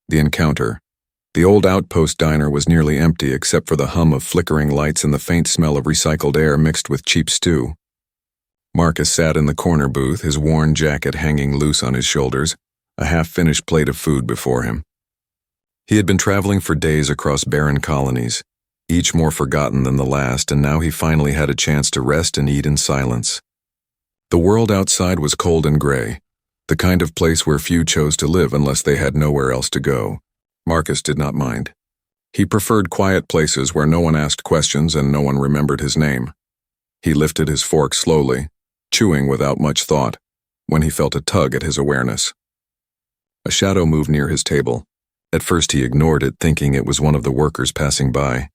The encounter. The old outpost diner was nearly empty except for the hum of flickering lights and the faint smell of recycled air mixed with cheap stew. Marcus sat in the corner booth, his worn jacket hanging loose on his shoulders, a half-finished plate of food before him. He had been traveling for days across barren colonies, each more forgotten than the last, and now he finally had a chance to rest and eat in silence. The world outside was cold and gray, the kind of place where few chose to live unless they had nowhere else to go. Marcus did not mind. He preferred quiet places where no one asked questions and no one remembered his name. He lifted his fork slowly, chewing without much thought, when he felt a tug at his awareness. A shadow moved near his table. At first he ignored it, thinking it was one of the workers passing by.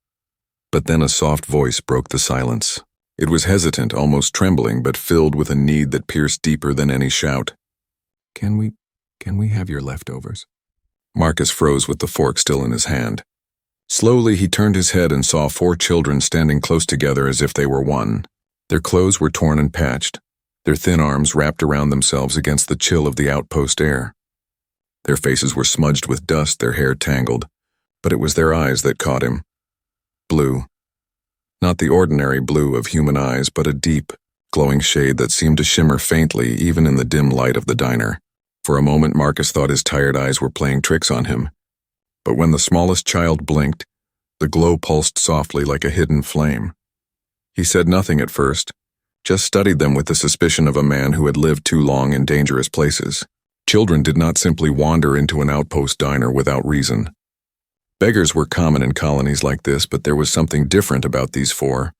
But then a soft voice broke the silence. It was hesitant, almost trembling, but filled with a need that pierced deeper than any shout. Can we have your leftovers?" Marcus froze with the fork still in his hand. Slowly he turned his head and saw 4 children standing close together as if they were one. Their clothes were torn and patched, their thin arms wrapped around themselves against the chill of the outpost air. Their faces were smudged with dust, their hair tangled, but it was their eyes that caught him. Blue. Not the ordinary blue of human eyes, but a deep, glowing shade that seemed to shimmer faintly even in the dim light of the diner. For a moment Marcus thought his tired eyes were playing tricks on him. But when the smallest child blinked, the glow pulsed softly like a hidden flame. He said nothing at first, just studied them with the suspicion of a man who had lived too long in dangerous places. Children did not simply wander into an outpost diner without reason. Beggars were common in colonies like this, but there was something different about these 4.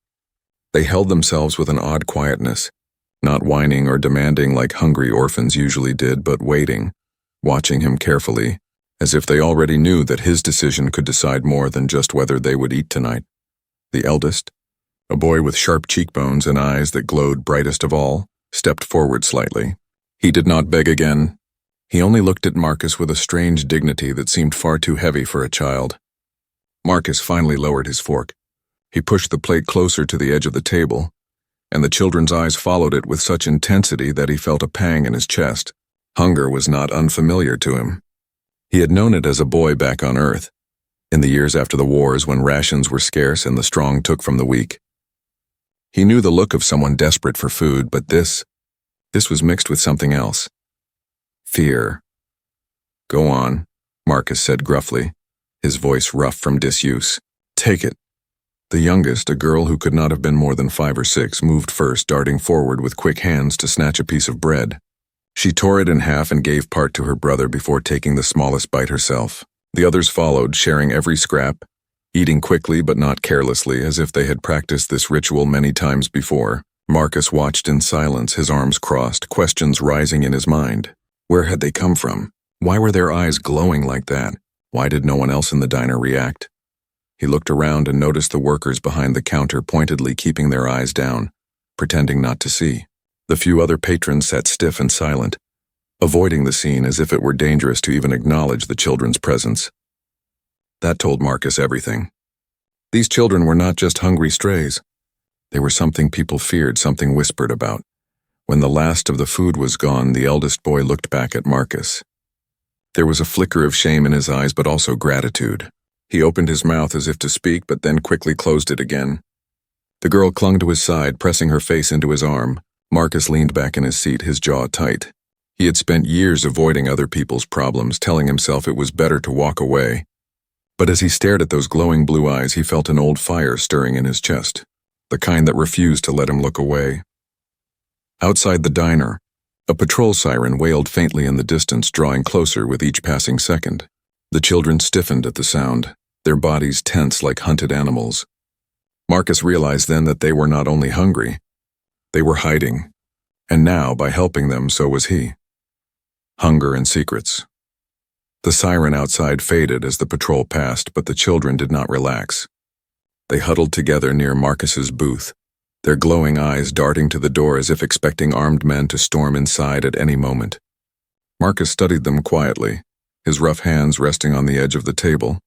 They held themselves with an odd quietness, not whining or demanding like hungry orphans usually did, but waiting, watching him carefully, as if they already knew that his decision could decide more than just whether they would eat tonight. The eldest, a boy with sharp cheekbones and eyes that glowed brightest of all, stepped forward slightly. He did not beg again. He only looked at Marcus with a strange dignity that seemed far too heavy for a child. Marcus finally lowered his fork. He pushed the plate closer to the edge of the table, and the children's eyes followed it with such intensity that he felt a pang in his chest. Hunger was not unfamiliar to him. He had known it as a boy back on Earth, in the years after the wars when rations were scarce and the strong took from the weak. He knew the look of someone desperate for food, but this was mixed with something else. Fear. "Go on," Marcus said gruffly, his voice rough from disuse. "Take it." The youngest, a girl who could not have been more than 5 or 6, moved first, darting forward with quick hands to snatch a piece of bread. She tore it in half and gave part to her brother before taking the smallest bite herself. The others followed, sharing every scrap, eating quickly but not carelessly, as if they had practiced this ritual many times before. Marcus watched in silence, his arms crossed, questions rising in his mind. Where had they come from? Why were their eyes glowing like that? Why did no one else in the diner react? He looked around and noticed the workers behind the counter pointedly keeping their eyes down, pretending not to see. The few other patrons sat stiff and silent, avoiding the scene as if it were dangerous to even acknowledge the children's presence. That told Marcus everything. These children were not just hungry strays. They were something people feared, something whispered about. When the last of the food was gone, the eldest boy looked back at Marcus. There was a flicker of shame in his eyes, but also gratitude. He opened his mouth as if to speak, but then quickly closed it again. The girl clung to his side, pressing her face into his arm. Marcus leaned back in his seat, his jaw tight. He had spent years avoiding other people's problems, telling himself it was better to walk away. But as he stared at those glowing blue eyes, he felt an old fire stirring in his chest, the kind that refused to let him look away. Outside the diner, a patrol siren wailed faintly in the distance, drawing closer with each passing second. The children stiffened at the sound, their bodies tense like hunted animals. Marcus realized then that they were not only hungry, they were hiding, and now, by helping them, so was he. Hunger and secrets. The siren outside faded as the patrol passed, but the children did not relax. They huddled together near Marcus's booth, their glowing eyes darting to the door as if expecting armed men to storm inside at any moment. Marcus studied them quietly, his rough hands resting on the edge of the table.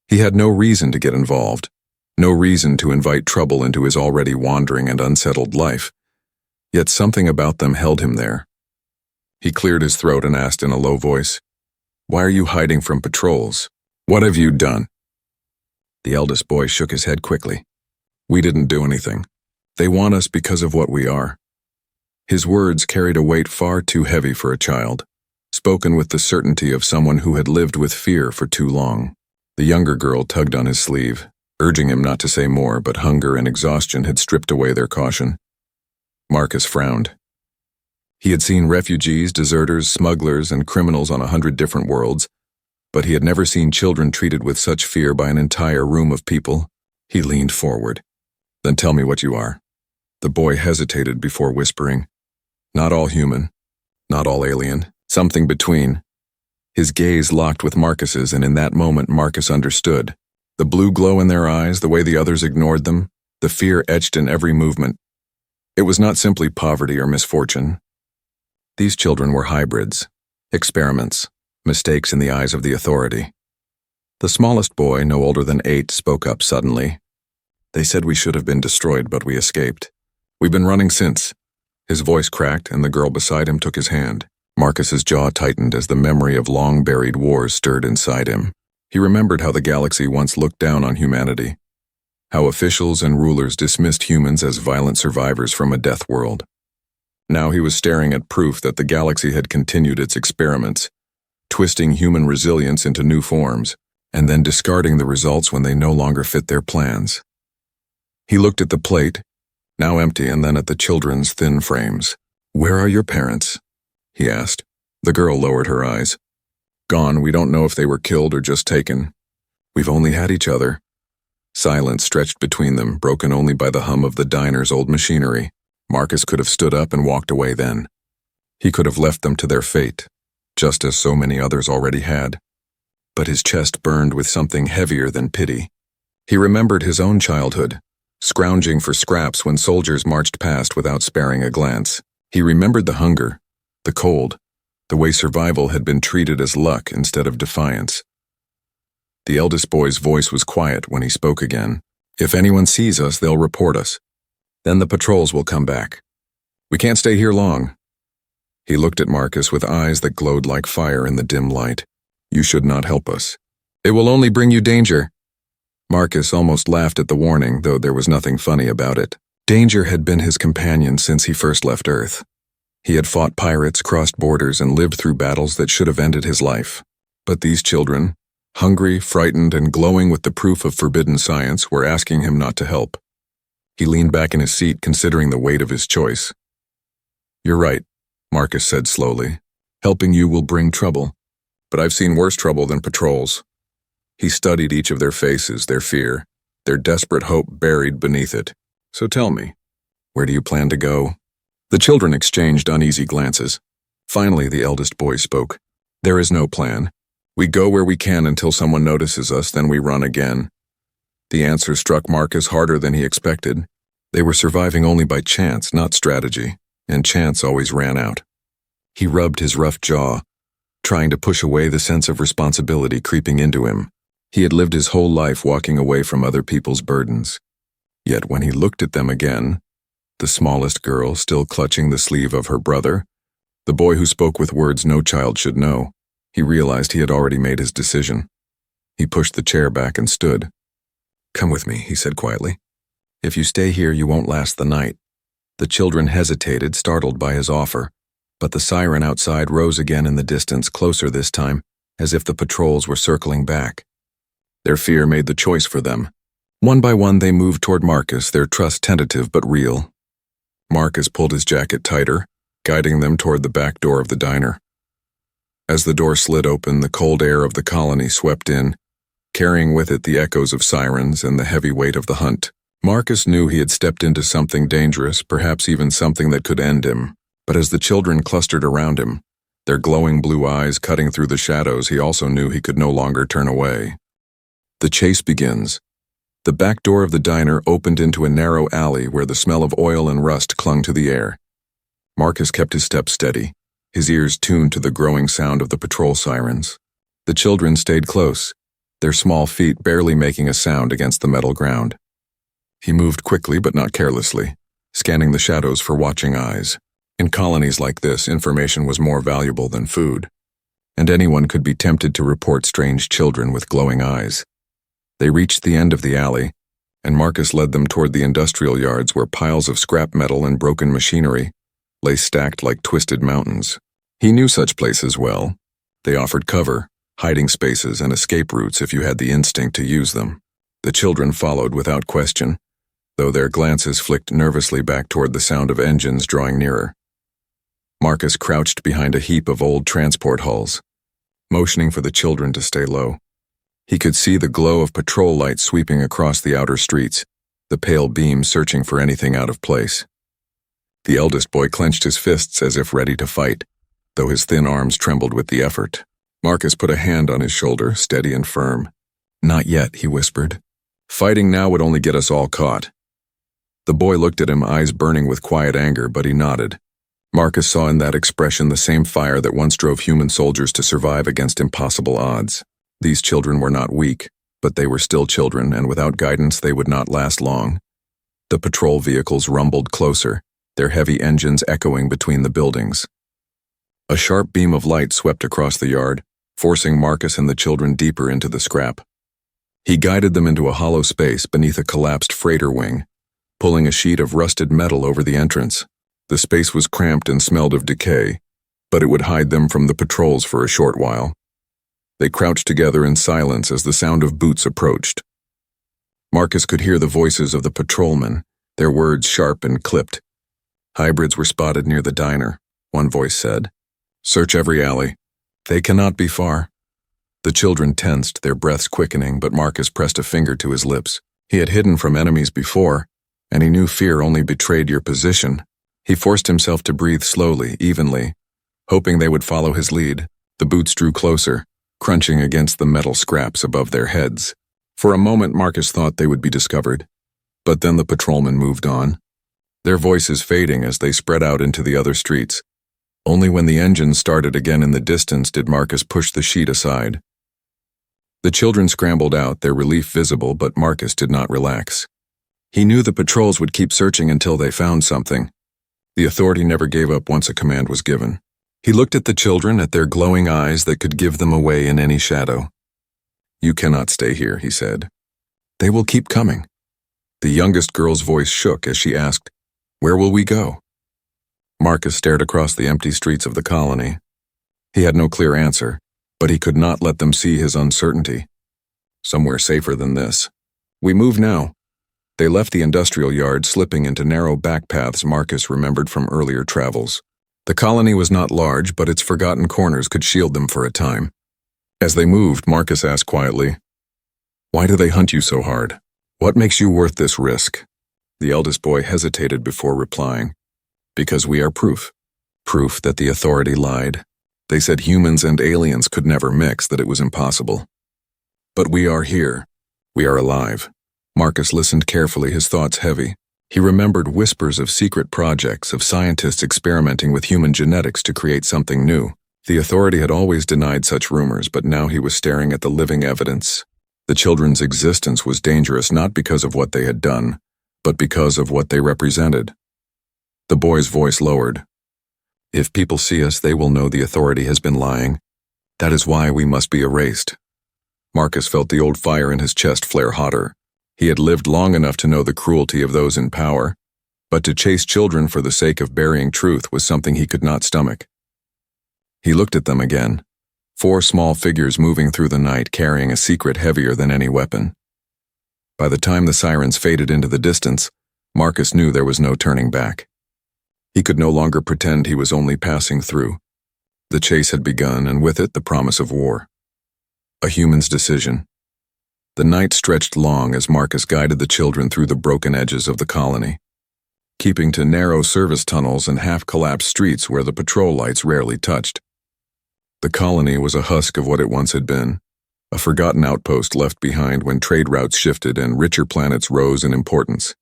He had no reason to get involved, no reason to invite trouble into his already wandering and unsettled life, yet something about them held him there. He cleared his throat and asked in a low voice, Why are you hiding from patrols? What have you done? The eldest boy shook his head quickly. We didn't do anything. They want us because of what we are. His words carried a weight far too heavy for a child, spoken with the certainty of someone who had lived with fear for too long. The younger girl tugged on his sleeve, urging him not to say more, but hunger and exhaustion had stripped away their caution. Marcus frowned. He had seen refugees, deserters, smugglers, and criminals on 100 different worlds, but he had never seen children treated with such fear by an entire room of people. He leaned forward. Then tell me what you are. The boy hesitated before whispering. Not all human, not all alien, something between. His gaze locked with Marcus's, and in that moment Marcus understood. The blue glow in their eyes, the way the others ignored them, the fear etched in every movement. It was not simply poverty or misfortune. These children were hybrids, experiments, mistakes in the eyes of the authority. The smallest boy, no older than 8, spoke up suddenly. They said we should have been destroyed, but we escaped. We've been running since. His voice cracked, and the girl beside him took his hand. Marcus's jaw tightened as the memory of long-buried wars stirred inside him. He remembered how the galaxy once looked down on humanity, how officials and rulers dismissed humans as violent survivors from a death world. Now he was staring at proof that the galaxy had continued its experiments, twisting human resilience into new forms, and then discarding the results when they no longer fit their plans. He looked at the plate, now empty, and then at the children's thin frames. Where are your parents? He asked. The girl lowered her eyes. Gone. We don't know if they were killed or just taken. We've only had each other. Silence stretched between them, broken only by the hum of the diner's old machinery. Marcus could have stood up and walked away then. He could have left them to their fate, just as so many others already had. But his chest burned with something heavier than pity. He remembered his own childhood, scrounging for scraps when soldiers marched past without sparing a glance. He remembered the hunger, the cold, the way survival had been treated as luck instead of defiance. The eldest boy's voice was quiet when he spoke again. If anyone sees us, they'll report us. Then the patrols will come back. We can't stay here long. He looked at Marcus with eyes that glowed like fire in the dim light. You should not help us. It will only bring you danger. Marcus almost laughed at the warning, though there was nothing funny about it. Danger had been his companion since he first left Earth. He had fought pirates, crossed borders, and lived through battles that should have ended his life. But these children, hungry, frightened, and glowing with the proof of forbidden science, were asking him not to help. He leaned back in his seat, considering the weight of his choice. You're right, Marcus said slowly. Helping you will bring trouble. But I've seen worse trouble than patrols. He studied each of their faces, their fear, their desperate hope buried beneath it. So tell me, where do you plan to go? The children exchanged uneasy glances. Finally, the eldest boy spoke. There is no plan. We go where we can until someone notices us, then we run again. The answer struck Marcus harder than he expected. They were surviving only by chance, not strategy, and chance always ran out. He rubbed his rough jaw, trying to push away the sense of responsibility creeping into him. He had lived his whole life walking away from other people's burdens. Yet when he looked at them again, the smallest girl still clutching the sleeve of her brother, the boy who spoke with words no child should know, he realized he had already made his decision. He pushed the chair back and stood. Come with me, he said quietly. If you stay here, you won't last the night. The children hesitated, startled by his offer, but the siren outside rose again in the distance, closer this time, as if the patrols were circling back. Their fear made the choice for them. One by one they moved toward Marcus, their trust tentative but real. Marcus pulled his jacket tighter, guiding them toward the back door of the diner. As the door slid open, the cold air of the colony swept in, carrying with it the echoes of sirens and the heavy weight of the hunt. Marcus knew he had stepped into something dangerous, perhaps even something that could end him. But as the children clustered around him, their glowing blue eyes cutting through the shadows, he also knew he could no longer turn away. The chase begins. The back door of the diner opened into a narrow alley where the smell of oil and rust clung to the air. Marcus kept his steps steady, his ears tuned to the growing sound of the patrol sirens. The children stayed close, their small feet barely making a sound against the metal ground. He moved quickly but not carelessly, scanning the shadows for watching eyes. In colonies like this, information was more valuable than food. and anyone could be tempted to report strange children with glowing eyes. They reached the end of the alley, and Marcus led them toward the industrial yards where piles of scrap metal and broken machinery lay stacked like twisted mountains. He knew such places well. They offered cover, hiding spaces, and escape routes if you had the instinct to use them. The children followed without question, though their glances flicked nervously back toward the sound of engines drawing nearer. Marcus crouched behind a heap of old transport hulls, motioning for the children to stay low. He could see the glow of patrol lights sweeping across the outer streets, the pale beam searching for anything out of place. The eldest boy clenched his fists as if ready to fight, though his thin arms trembled with the effort. Marcus put a hand on his shoulder, steady and firm. "Not yet," he whispered. "Fighting now would only get us all caught." The boy looked at him, eyes burning with quiet anger, but he nodded. Marcus saw in that expression the same fire that once drove human soldiers to survive against impossible odds. These children were not weak, but they were still children, and without guidance they would not last long. The patrol vehicles rumbled closer, their heavy engines echoing between the buildings. A sharp beam of light swept across the yard, forcing Marcus and the children deeper into the scrap. He guided them into a hollow space beneath a collapsed freighter wing, pulling a sheet of rusted metal over the entrance. The space was cramped and smelled of decay, but it would hide them from the patrols for a short while. They crouched together in silence as the sound of boots approached. Marcus could hear the voices of the patrolmen, their words sharp and clipped. "Hybrids were spotted near the diner," one voice said. "Search every alley. They cannot be far." The children tensed, their breaths quickening, but Marcus pressed a finger to his lips. He had hidden from enemies before, and he knew fear only betrayed your position. He forced himself to breathe slowly, evenly, hoping they would follow his lead. The boots drew closer, crunching against the metal scraps above their heads. For a moment Marcus thought they would be discovered, but then the patrolmen moved on, their voices fading as they spread out into the other streets. Only when the engines started again in the distance did Marcus push the sheet aside. The children scrambled out, their relief visible, but Marcus did not relax. He knew the patrols would keep searching until they found something. The authority never gave up once a command was given. He looked at the children, at their glowing eyes that could give them away in any shadow. "You cannot stay here," he said. "They will keep coming." The youngest girl's voice shook as she asked, "Where will we go?" Marcus stared across the empty streets of the colony. He had no clear answer, but he could not let them see his uncertainty. "Somewhere safer than this. We move now." They left the industrial yard, slipping into narrow back paths Marcus remembered from earlier travels. The colony was not large, but its forgotten corners could shield them for a time. As they moved, Marcus asked quietly, "Why do they hunt you so hard? What makes you worth this risk?" The eldest boy hesitated before replying. "Because we are proof. Proof that the authority lied. They said humans and aliens could never mix, that it was impossible. But we are here. We are alive." Marcus listened carefully, his thoughts heavy. He remembered whispers of secret projects, of scientists experimenting with human genetics to create something new. The authority had always denied such rumors, but now he was staring at the living evidence. The children's existence was dangerous not because of what they had done, but because of what they represented. The boy's voice lowered. "If people see us, they will know the authority has been lying. That is why we must be erased." Marcus felt the old fire in his chest flare hotter. He had lived long enough to know the cruelty of those in power, but to chase children for the sake of burying truth was something he could not stomach. He looked at them again, 4 small figures moving through the night carrying a secret heavier than any weapon. By the time the sirens faded into the distance, Marcus knew there was no turning back. He could no longer pretend he was only passing through. The chase had begun, and with it the promise of war. A human's decision. The night stretched long as Marcus guided the children through the broken edges of the colony, keeping to narrow service tunnels and half-collapsed streets where the patrol lights rarely touched. The colony was a husk of what it once had been, a forgotten outpost left behind when trade routes shifted and richer planets rose in importance.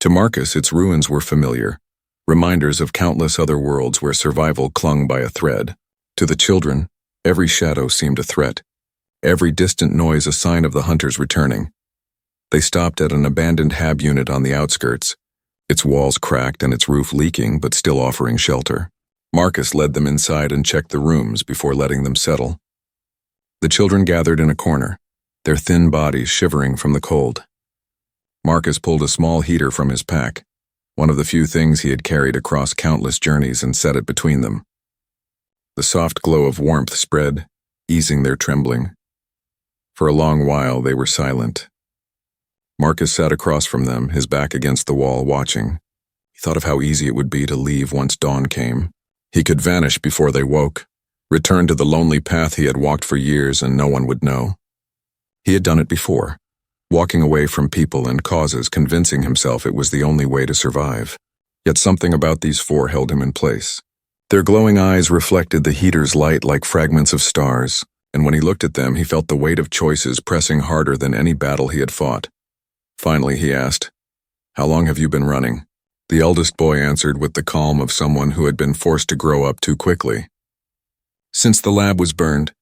To Marcus, its ruins were familiar, reminders of countless other worlds where survival clung by a thread. To the children, every shadow seemed a threat. Every distant noise a sign of the hunters returning. They stopped at an abandoned hab unit on the outskirts, its walls cracked and its roof leaking but still offering shelter. Marcus led them inside and checked the rooms before letting them settle. The children gathered in a corner, their thin bodies shivering from the cold. Marcus pulled a small heater from his pack, one of the few things he had carried across countless journeys, and set it between them. The soft glow of warmth spread, easing their trembling. For a long while they were silent. Marcus sat across from them, his back against the wall, watching. He thought of how easy it would be to leave once dawn came. He could vanish before they woke, return to the lonely path he had walked for years and no one would know. He had done it before, walking away from people and causes, convincing himself it was the only way to survive. Yet something about these four held him in place. Their glowing eyes reflected the heater's light like fragments of stars, and when he looked at them, he felt the weight of choices pressing harder than any battle he had fought. Finally, he asked, "How long have you been running?" The eldest boy answered with the calm of someone who had been forced to grow up too quickly. "Since the lab was burned.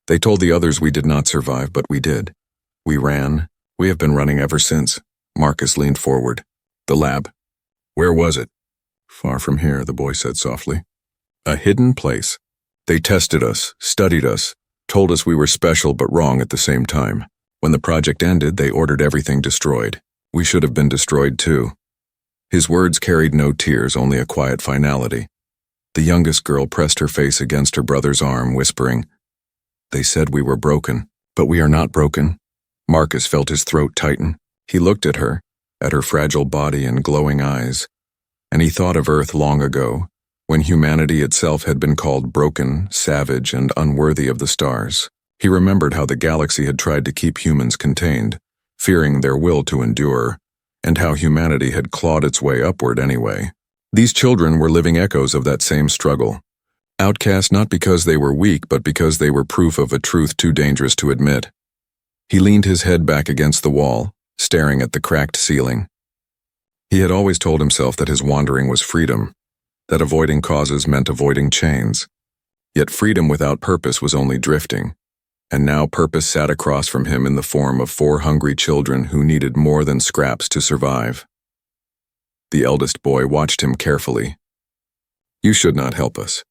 They told the others we did not survive, but we did. We ran. We have been running ever since." Marcus leaned forward. "The lab. Where was it?" "Far from here," the boy said softly. "A hidden place. They tested us, studied us, told us we were special but wrong at the same time. When the project ended, they ordered everything destroyed. We should have been destroyed too." His words carried no tears, only a quiet finality. The youngest girl pressed her face against her brother's arm, whispering, "They said we were broken, but we are not broken." Marcus felt his throat tighten. He looked at her fragile body and glowing eyes, and he thought of Earth long ago, when humanity itself had been called broken, savage, and unworthy of the stars. He remembered how the galaxy had tried to keep humans contained, fearing their will to endure, and how humanity had clawed its way upward anyway. These children were living echoes of that same struggle. Outcast not because they were weak, but because they were proof of a truth too dangerous to admit. He leaned his head back against the wall, staring at the cracked ceiling. He had always told himself that his wandering was freedom, that avoiding causes meant avoiding chains. Yet freedom without purpose was only drifting. And now purpose sat across from him in the form of four hungry children who needed more than scraps to survive. The eldest boy watched him carefully. "You should not help us.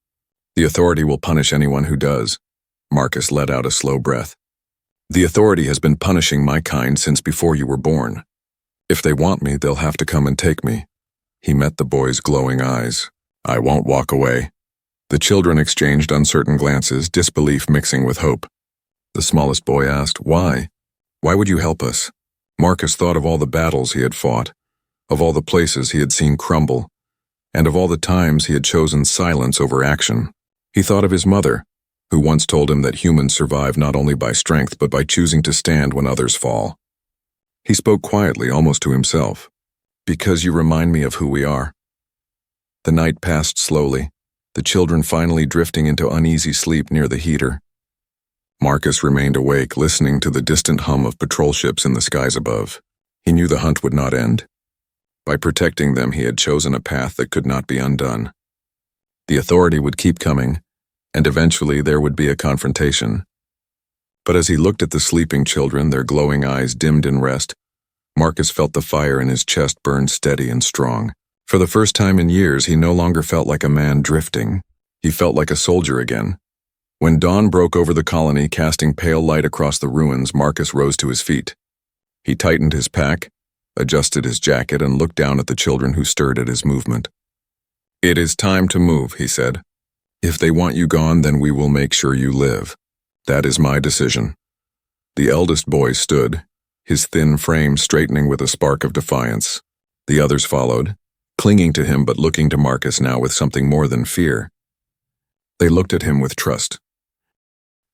The authority will punish anyone who does." Marcus let out a slow breath. "The authority has been punishing my kind since before you were born. If they want me, they'll have to come and take me." He met the boy's glowing eyes. "I won't walk away." The children exchanged uncertain glances, disbelief mixing with hope. The smallest boy asked, "Why? Why would you help us?" Marcus thought of all the battles he had fought, of all the places he had seen crumble, and of all the times he had chosen silence over action. He thought of his mother, who once told him that humans survive not only by strength but by choosing to stand when others fall. He spoke quietly, almost to himself, "Because you remind me of who we are." The night passed slowly, the children finally drifting into uneasy sleep near the heater. Marcus remained awake, listening to the distant hum of patrol ships in the skies above. He knew the hunt would not end. By protecting them, he had chosen a path that could not be undone. The authority would keep coming, and eventually there would be a confrontation. But as he looked at the sleeping children, their glowing eyes dimmed in rest, Marcus felt the fire in his chest burn steady and strong. For the first time in years, he no longer felt like a man drifting. He felt like a soldier again. When dawn broke over the colony, casting pale light across the ruins, Marcus rose to his feet. He tightened his pack, adjusted his jacket, and looked down at the children who stirred at his movement. "It is time to move," he said. "If they want you gone, then we will make sure you live. That is my decision." The eldest boy stood, his thin frame straightening with a spark of defiance. The others followed, clinging to him but looking to Marcus now with something more than fear. They looked at him with trust.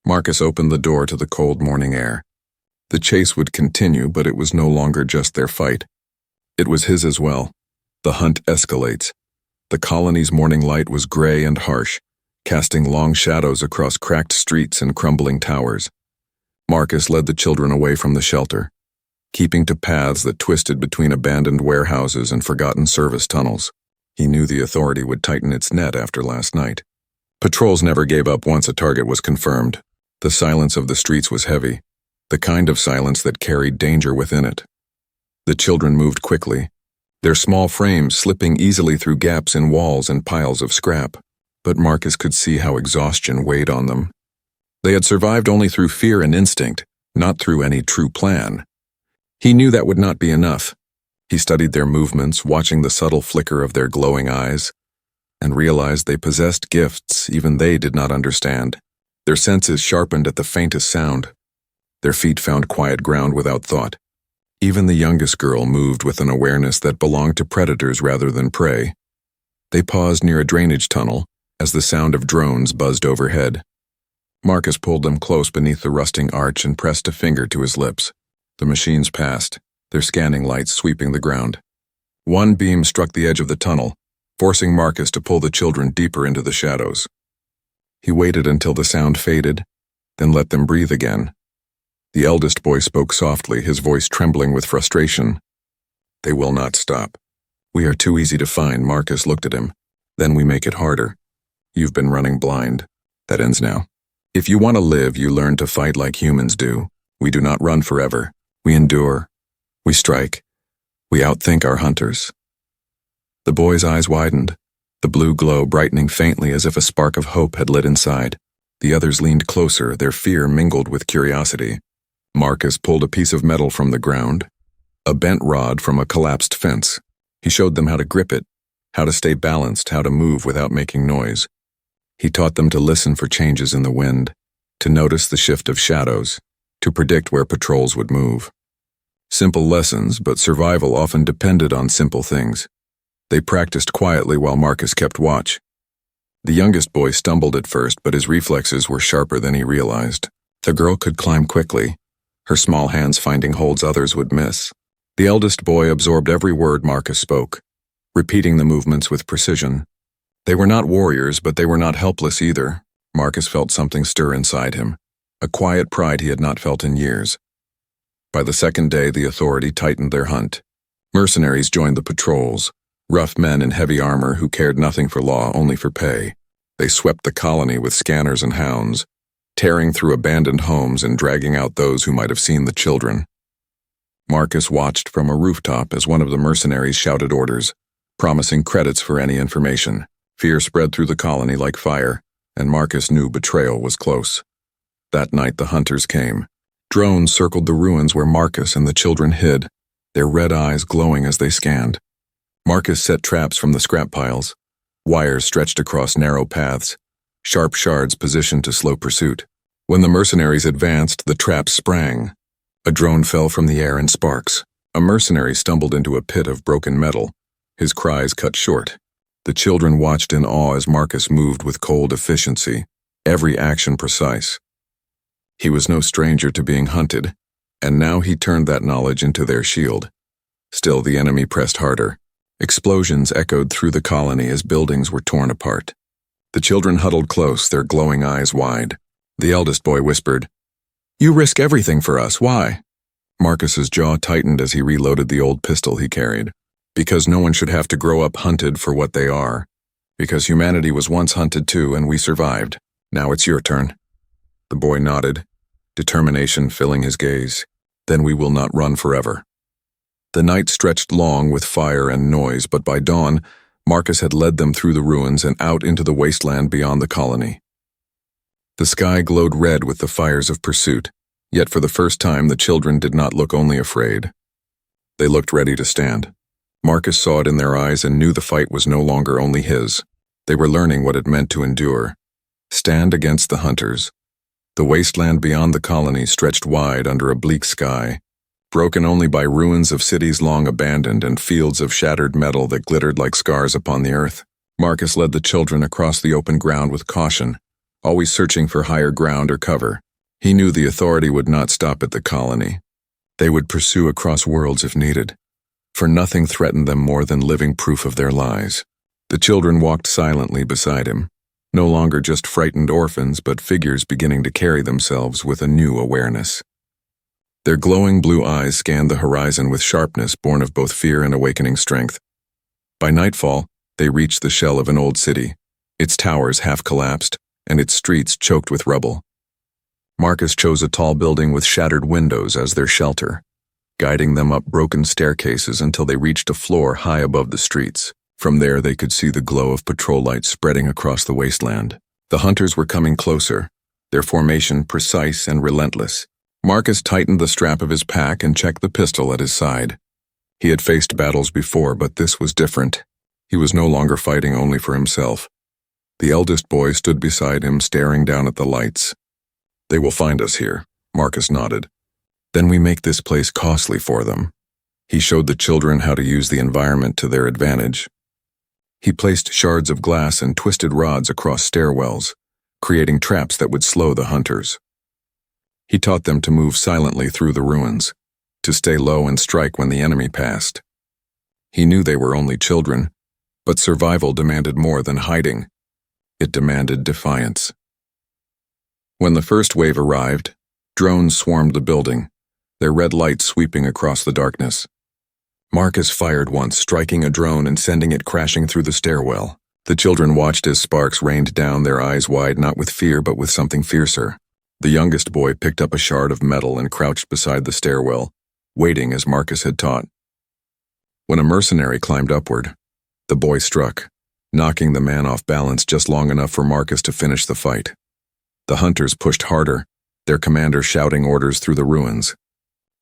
Marcus opened the door to the cold morning air. The chase would continue, but it was no longer just their fight. It was his as well. The hunt escalates. The colony's morning light was gray and harsh, casting long shadows across cracked streets and crumbling towers. Marcus led the children away from the shelter, keeping to paths that twisted between abandoned warehouses and forgotten service tunnels. He knew the authority would tighten its net after last night. Patrols never gave up once a target was confirmed. The silence of the streets was heavy, the kind of silence that carried danger within it. The children moved quickly, their small frames slipping easily through gaps in walls and piles of scrap. but Marcus could see how exhaustion weighed on them. They had survived only through fear and instinct, not through any true plan. He knew that would not be enough. He studied their movements, watching the subtle flicker of their glowing eyes, and realized they possessed gifts even they did not understand. Their senses sharpened at the faintest sound. Their feet found quiet ground without thought. Even the youngest girl moved with an awareness that belonged to predators rather than prey. They paused near a drainage tunnel as the sound of drones buzzed overhead. Marcus pulled them close beneath the rusting arch and pressed a finger to his lips. The machines passed, their scanning lights sweeping the ground. One beam struck the edge of the tunnel, forcing Marcus to pull the children deeper into the shadows. He waited until the sound faded, then let them breathe again. The eldest boy spoke softly, his voice trembling with frustration. "They will not stop. We are too easy to find." Marcus looked at him. "Then we make it harder. You've been running blind. That ends now. If you want to live, you learn to fight like humans do. We do not run forever. We endure. We strike. We outthink our hunters." The boy's eyes widened, the blue glow brightening faintly as if a spark of hope had lit inside. The others leaned closer, their fear mingled with curiosity. Marcus pulled a piece of metal from the ground, a bent rod from a collapsed fence. He showed them how to grip it, how to stay balanced, how to move without making noise. He taught them to listen for changes in the wind, to notice the shift of shadows, to predict where patrols would move. Simple lessons, but survival often depended on simple things. They practiced quietly while Marcus kept watch. The youngest boy stumbled at first, but his reflexes were sharper than he realized. The girl could climb quickly, her small hands finding holds others would miss. The eldest boy absorbed every word Marcus spoke, repeating the movements with precision. They were not warriors, but they were not helpless either. Marcus felt something stir inside him, a quiet pride he had not felt in years. By the second day, the authority tightened their hunt. Mercenaries joined the patrols, rough men in heavy armor who cared nothing for law, only for pay. They swept the colony with scanners and hounds, tearing through abandoned homes and dragging out those who might have seen the children. Marcus watched from a rooftop as one of the mercenaries shouted orders, promising credits for any information. Fear spread through the colony like fire, and Marcus knew betrayal was close. That night the hunters came. Drones circled the ruins where Marcus and the children hid, their red eyes glowing as they scanned. Marcus set traps from the scrap piles, wires stretched across narrow paths, sharp shards positioned to slow pursuit. When the mercenaries advanced, the traps sprang. A drone fell from the air in sparks. A mercenary stumbled into a pit of broken metal, his cries cut short. The children watched in awe as Marcus moved with cold efficiency, every action precise. He was no stranger to being hunted, and now he turned that knowledge into their shield. Still, the enemy pressed harder. Explosions echoed through the colony as buildings were torn apart. The children huddled close, their glowing eyes wide. The eldest boy whispered, "You risk everything for us, why?" Marcus's jaw tightened as he reloaded the old pistol he carried. "Because no one should have to grow up hunted for what they are. Because humanity was once hunted too, and we survived. Now it's your turn." The boy nodded, determination filling his gaze. "Then we will not run forever." The night stretched long with fire and noise, but by dawn, Marcus had led them through the ruins and out into the wasteland beyond the colony. The sky glowed red with the fires of pursuit, yet for the first time the children did not look only afraid. They looked ready to stand. Marcus saw it in their eyes and knew the fight was no longer only his. They were learning what it meant to endure. Stand against the hunters. The wasteland beyond the colony stretched wide under a bleak sky, broken only by ruins of cities long abandoned and fields of shattered metal that glittered like scars upon the earth. Marcus led the children across the open ground with caution, always searching for higher ground or cover. He knew the authority would not stop at the colony. They would pursue across worlds if needed, for nothing threatened them more than living proof of their lies. The children walked silently beside him, no longer just frightened orphans, but figures beginning to carry themselves with a new awareness. Their glowing blue eyes scanned the horizon with sharpness born of both fear and awakening strength. By nightfall, they reached the shell of an old city, its towers half collapsed, and its streets choked with rubble. Marcus chose a tall building with shattered windows as their shelter, guiding them up broken staircases until they reached a floor high above the streets. From there they could see the glow of patrol lights spreading across the wasteland. The hunters were coming closer, their formation precise and relentless. Marcus tightened the strap of his pack and checked the pistol at his side. He had faced battles before, but this was different. He was no longer fighting only for himself. The eldest boy stood beside him, staring down at the lights. "They will find us here," Marcus nodded. "Then we make this place costly for them." He showed the children how to use the environment to their advantage. He placed shards of glass and twisted rods across stairwells, creating traps that would slow the hunters. He taught them to move silently through the ruins, to stay low and strike when the enemy passed. He knew they were only children, but survival demanded more than hiding. It demanded defiance. When the first wave arrived, drones swarmed the building, their red lights sweeping across the darkness. Marcus fired once, striking a drone and sending it crashing through the stairwell. The children watched as sparks rained down, their eyes wide, not with fear but with something fiercer. The youngest boy picked up a shard of metal and crouched beside the stairwell, waiting as Marcus had taught. When a mercenary climbed upward, the boy struck, knocking the man off balance just long enough for Marcus to finish the fight. The hunters pushed harder, their commander shouting orders through the ruins.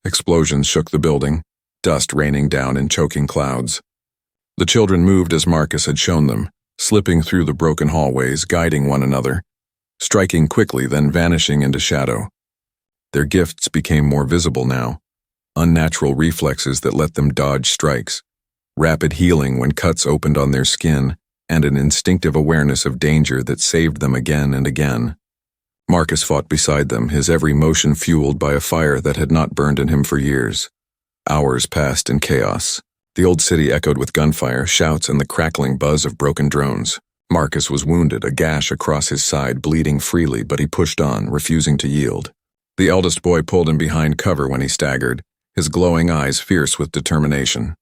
Explosions shook the building, dust raining down in choking clouds. The children moved as Marcus had shown them, slipping through the broken hallways, guiding one another, striking quickly then vanishing into shadow. Their gifts became more visible now, unnatural reflexes that let them dodge strikes, rapid healing when cuts opened on their skin, and an instinctive awareness of danger that saved them again and again. Marcus fought beside them, his every motion fueled by a fire that had not burned in him for years. Hours passed in chaos. The old city echoed with gunfire, shouts, and the crackling buzz of broken drones. Marcus was wounded, a gash across his side, bleeding freely, but he pushed on, refusing to yield. The eldest boy pulled him behind cover when he staggered, his glowing eyes fierce with determination.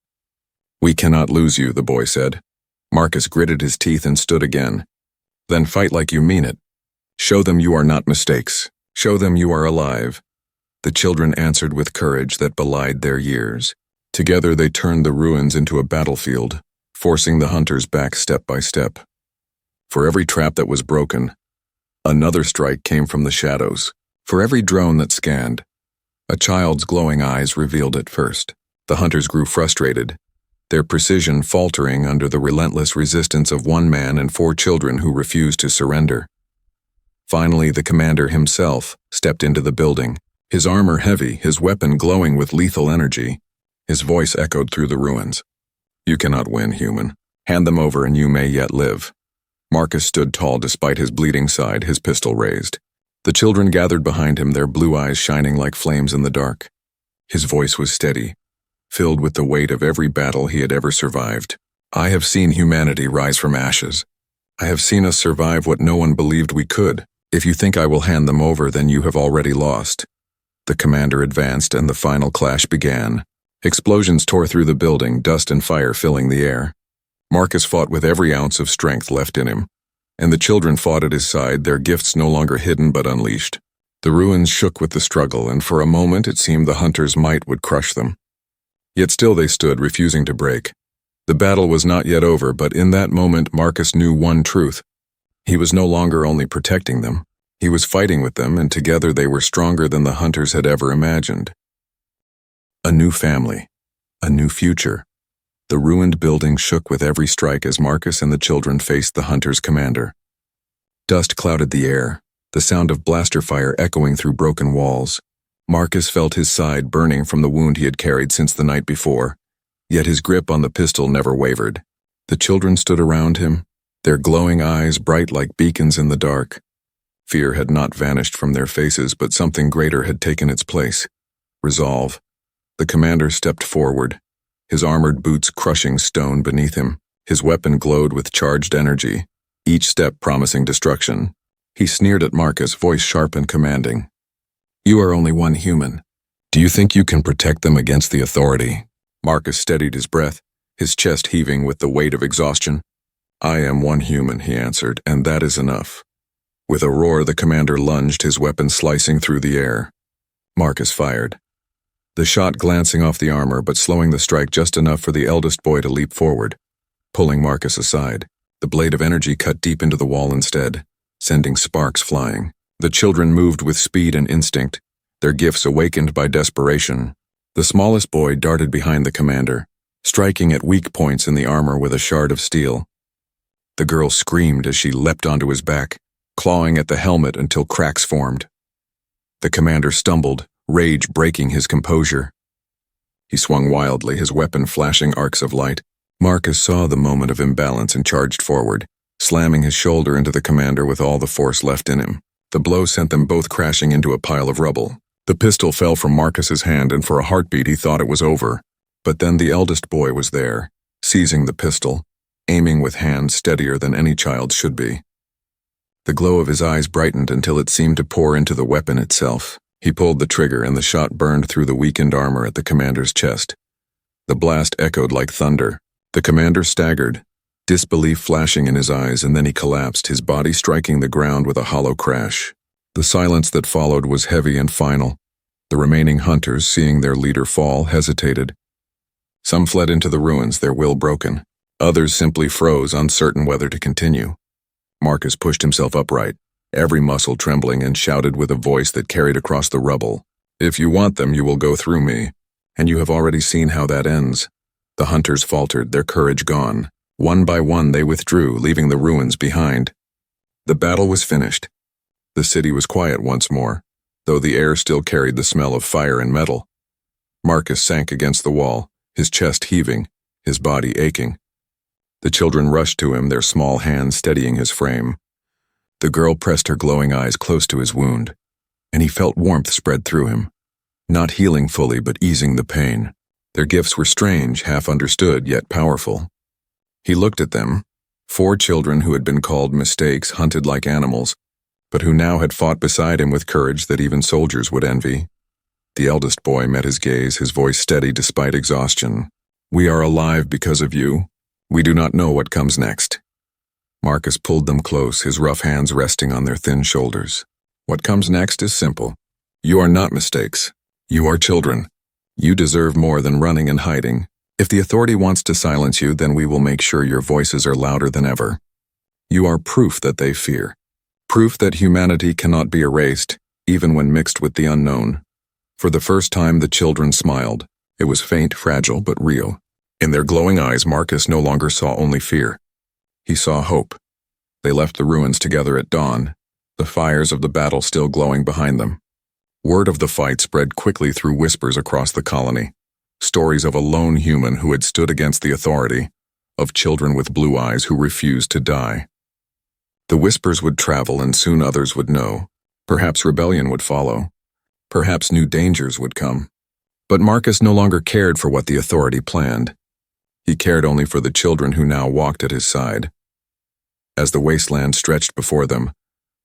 "We cannot lose you," the boy said. Marcus gritted his teeth and stood again. "Then fight like you mean it. Show them you are not mistakes. Show them you are alive." The children answered with courage that belied their years. Together they turned the ruins into a battlefield, forcing the hunters back step by step. For every trap that was broken, another strike came from the shadows. For every drone that scanned, a child's glowing eyes revealed it first. The hunters grew frustrated, their precision faltering under the relentless resistance of one man and 4 children who refused to surrender. Finally, the commander himself stepped into the building, his armor heavy, his weapon glowing with lethal energy. His voice echoed through the ruins. "You cannot win, human. Hand them over and you may yet live." Marcus stood tall despite his bleeding side, his pistol raised. The children gathered behind him, their blue eyes shining like flames in the dark. His voice was steady, filled with the weight of every battle he had ever survived. "I have seen humanity rise from ashes. I have seen us survive what no one believed we could. If you think I will hand them over, then you have already lost." The commander advanced and the final clash began. Explosions tore through the building, dust and fire filling the air. Marcus fought with every ounce of strength left in him, and the children fought at his side, their gifts no longer hidden but unleashed. The ruins shook with the struggle, and for a moment it seemed the hunters' might would crush them. Yet still they stood, refusing to break. The battle was not yet over, but in that moment Marcus knew one truth. He was no longer only protecting them, he was fighting with them, and together they were stronger than the hunters had ever imagined. A new family, a new future. The ruined building shook with every strike as Marcus and the children faced the hunter's commander. Dust clouded the air, the sound of blaster fire echoing through broken walls. Marcus felt his side burning from the wound he had carried since the night before, yet his grip on the pistol never wavered. The children stood around him, their glowing eyes bright like beacons in the dark. Fear had not vanished from their faces, but something greater had taken its place. Resolve. The commander stepped forward, his armored boots crushing stone beneath him. His weapon glowed with charged energy, each step promising destruction. He sneered at Marcus, voice sharp and commanding. "You are only one human. Do you think you can protect them against the authority?" Marcus steadied his breath, his chest heaving with the weight of exhaustion. "I am one human," he answered, "and that is enough." With a roar, the commander lunged, his weapon slicing through the air. Marcus fired, the shot glancing off the armor but slowing the strike just enough for the eldest boy to leap forward. pulling Marcus aside. The blade of energy cut deep into the wall instead, sending sparks flying. The children moved with speed and instinct, their gifts awakened by desperation. The smallest boy darted behind the commander, striking at weak points in the armor with a shard of steel. The girl screamed as she leapt onto his back, clawing at the helmet until cracks formed. The commander stumbled, rage breaking his composure. He swung wildly, his weapon flashing arcs of light. Marcus saw the moment of imbalance and charged forward, slamming his shoulder into the commander with all the force left in him. The blow sent them both crashing into a pile of rubble. The pistol fell from Marcus's hand, and for a heartbeat he thought it was over. But then the eldest boy was there, seizing the pistol, aiming with hands steadier than any child should be. The glow of his eyes brightened until it seemed to pour into the weapon itself. He pulled the trigger, and the shot burned through the weakened armor at the commander's chest. The blast echoed like thunder. The commander staggered, disbelief flashing in his eyes, and then he collapsed, his body striking the ground with a hollow crash. The silence that followed was heavy and final. The remaining hunters, seeing their leader fall, hesitated. Some fled into the ruins, their will broken. Others simply froze, uncertain whether to continue. Marcus pushed himself upright, every muscle trembling, and shouted with a voice that carried across the rubble, "If you want them, you will go through me, and you have already seen how that ends." The hunters faltered, their courage gone. One by one they withdrew, leaving the ruins behind. The battle was finished. The city was quiet once more, though the air still carried the smell of fire and metal. Marcus sank against the wall, his chest heaving, his body aching. The children rushed to him, their small hands steadying his frame. The girl pressed her glowing eyes close to his wound, and he felt warmth spread through him, not healing fully but easing the pain. Their gifts were strange, half understood, yet powerful. He looked at them, 4 children who had been called mistakes, hunted like animals, but who now had fought beside him with courage that even soldiers would envy. The eldest boy met his gaze, his voice steady despite exhaustion. "We are alive because of you. We do not know what comes next." Marcus pulled them close, his rough hands resting on their thin shoulders. "What comes next is simple. You are not mistakes. You are children. You deserve more than running and hiding. If the authority wants to silence you, then we will make sure your voices are louder than ever. You are proof that they fear. Proof that humanity cannot be erased, even when mixed with the unknown." For the first time, the children smiled. It was faint, fragile, but real. In their glowing eyes, Marcus no longer saw only fear. He saw hope. They left the ruins together at dawn, the fires of the battle still glowing behind them. Word of the fight spread quickly through whispers across the colony. Stories of a lone human who had stood against the authority, of children with blue eyes who refused to die. The whispers would travel, and soon others would know. Perhaps rebellion would follow. Perhaps new dangers would come. But Marcus no longer cared for what the authority planned. He cared only for the children who now walked at his side. As the wasteland stretched before them,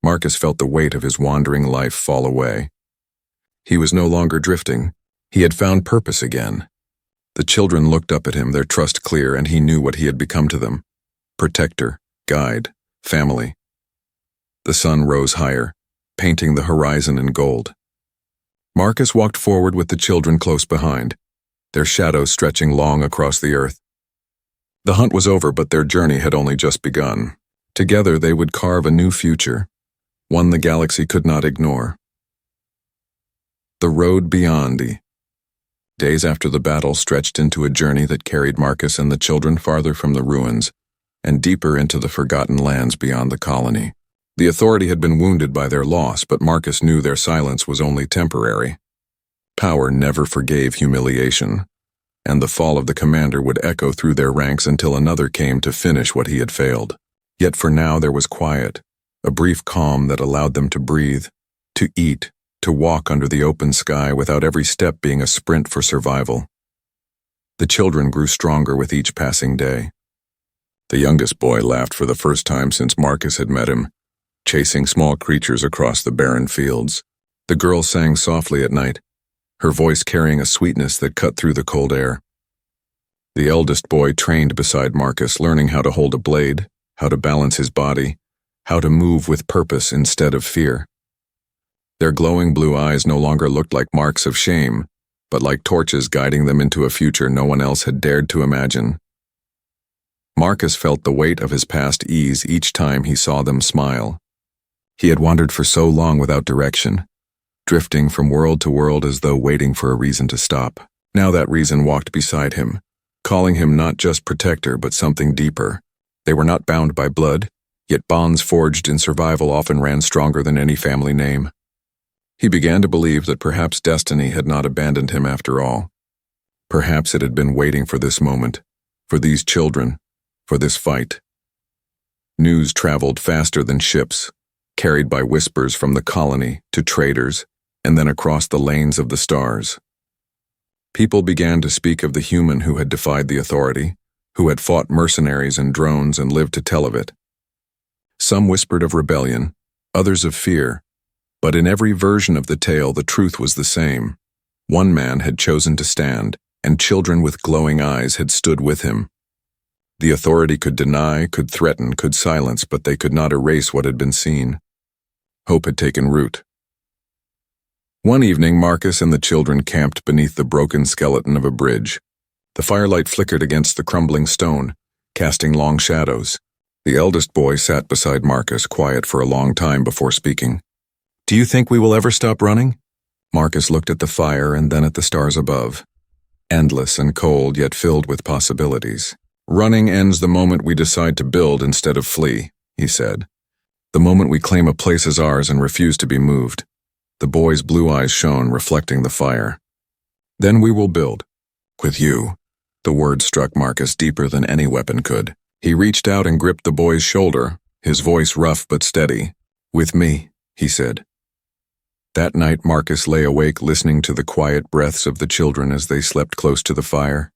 Marcus felt the weight of his wandering life fall away. He was no longer drifting. He had found purpose again. The children looked up at him, their trust clear, and he knew what he had become to them. Protector, guide, family. The sun rose higher, painting the horizon in gold. Marcus walked forward with the children close behind, their shadows stretching long across the earth. The hunt was over, but their journey had only just begun. Together they would carve a new future, one the galaxy could not ignore. The road beyond. Days after the battle stretched into a journey that carried Marcus and the children farther from the ruins and deeper into the forgotten lands beyond the colony. The authority had been wounded by their loss, but Marcus knew their silence was only temporary. Power never forgave humiliation, and the fall of the commander would echo through their ranks until another came to finish what he had failed. Yet for now there was quiet, a brief calm that allowed them to breathe, to eat, to walk under the open sky without every step being a sprint for survival. The children grew stronger with each passing day. The youngest boy laughed for the first time since Marcus had met him, chasing small creatures across the barren fields. The girl sang softly at night, her voice carrying a sweetness that cut through the cold air. The eldest boy trained beside Marcus, learning how to hold a blade, how to balance his body, how to move with purpose instead of fear. Their glowing blue eyes no longer looked like marks of shame, but like torches guiding them into a future no one else had dared to imagine. Marcus felt the weight of his past ease each time he saw them smile. He had wandered for so long without direction, drifting from world to world as though waiting for a reason to stop. Now that reason walked beside him, calling him not just protector but something deeper. They were not bound by blood, yet bonds forged in survival often ran stronger than any family name. He began to believe that perhaps destiny had not abandoned him after all. Perhaps it had been waiting for this moment, for these children, for this fight. News traveled faster than ships, carried by whispers from the colony to traders, and then across the lanes of the stars. People began to speak of the human who had defied the authority, who had fought mercenaries and drones and lived to tell of it. Some whispered of rebellion, others of fear, but in every version of the tale the truth was the same. One man had chosen to stand, and children with glowing eyes had stood with him. The authority could deny, could threaten, could silence, but they could not erase what had been seen. Hope had taken root. One evening, Marcus and the children camped beneath the broken skeleton of a bridge. The firelight flickered against the crumbling stone, casting long shadows. The eldest boy sat beside Marcus, quiet for a long time before speaking. "Do you think we will ever stop running?" Marcus looked at the fire and then at the stars above. Endless and cold, yet filled with possibilities. "Running ends the moment we decide to build instead of flee," he said. "The moment we claim a place as ours and refuse to be moved." The boy's blue eyes shone, reflecting the fire. "Then we will build. With you." The word struck Marcus deeper than any weapon could. He reached out and gripped the boy's shoulder, his voice rough but steady. "With me," he said. That night Marcus lay awake listening to the quiet breaths of the children as they slept close to the fire.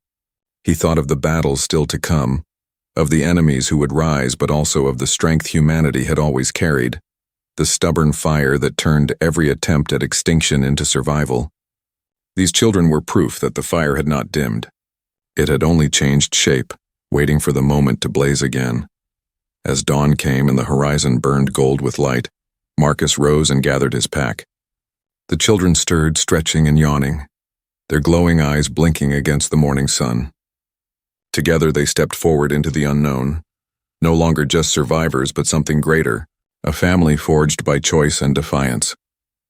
He thought of the battles still to come, of the enemies who would rise, but also of the strength humanity had always carried, the stubborn fire that turned every attempt at extinction into survival. These children were proof that the fire had not dimmed. It had only changed shape, waiting for the moment to blaze again. As dawn came and the horizon burned gold with light, Marcus rose and gathered his pack. The children stirred, stretching and yawning, their glowing eyes blinking against the morning sun. Together they stepped forward into the unknown, no longer just survivors but something greater, a family forged by choice and defiance,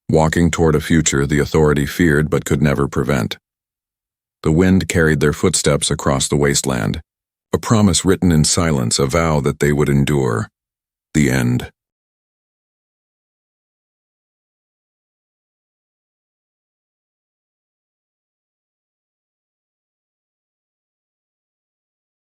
walking toward a future the authority feared but could never prevent. The wind carried their footsteps across the wasteland, a promise written in silence, a vow that they would endure. The end.